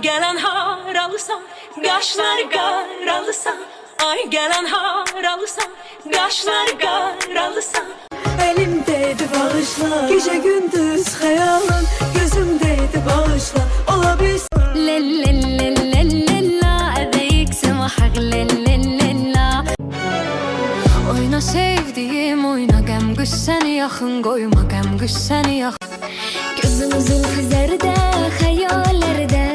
gelen haralısan, kaşlar qaralısan. Ay gelen haralısan, kaşlar qaralısan. Elimdeydi bağışla, gece gündüz hayalın, gözümdeydi bağışla, ola bilsin. Oyna sevdiğim oyna, gəm qüs səni yaxın qoyma, gəm qüs səni yaxın. Gözüm zülfü zərdə, xəyallərdə,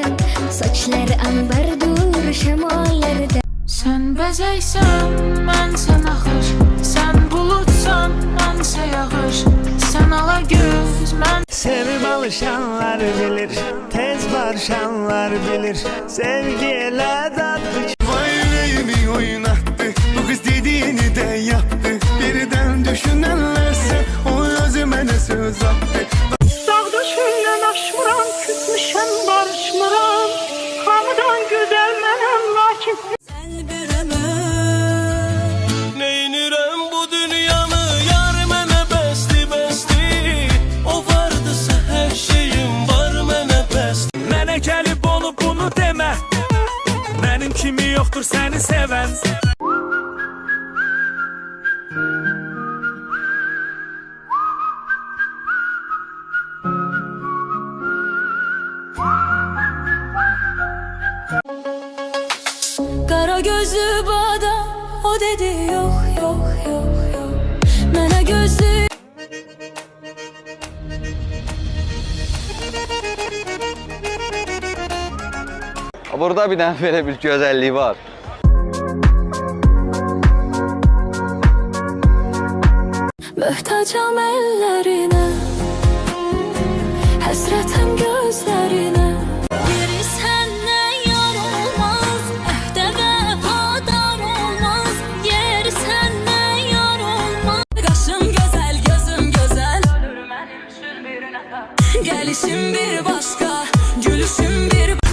saçları ambardır şəmallərdə. Sən bəzəksən, mənsən axış, sən bulutsan, mənsə yağış. Sən ala göz, mən Sevib alışanlar bilir, tez barışanlar bilir. Sevgi elə dadlı ki. Vay yüreğimi oynattı, bu kız dediğini de yaptı. Birden düşünenlerse o özüme ne söz attı. Dağda şöyle aşmıram, küsmüşem barışmıram. Hamıdan güzel mənim lakin Sen bireme, Neynirəm bu dünyanı, yar mənə bəsti. O vardısa hər şeyim var mənə bəsti. Mənə gəlib onu bunu demə. Mənim kimi yoxdur səni sevən. qara gözlü bada, o dedi yok yok yok yok. Mənə gözlü Burada bir dənə belə bir gözəlliyi var. möhtacam əllərinə, həsrətəm gözlərinə. Yeri səndən yar olmaz, əhdə vəfadar olmaz. Yeri səndən yar olmaz. Qaşım gözəl, gözüm gözəl, ölür mənim üçün bir nəfər. Gəlişim bir başqa, gülüşüm bir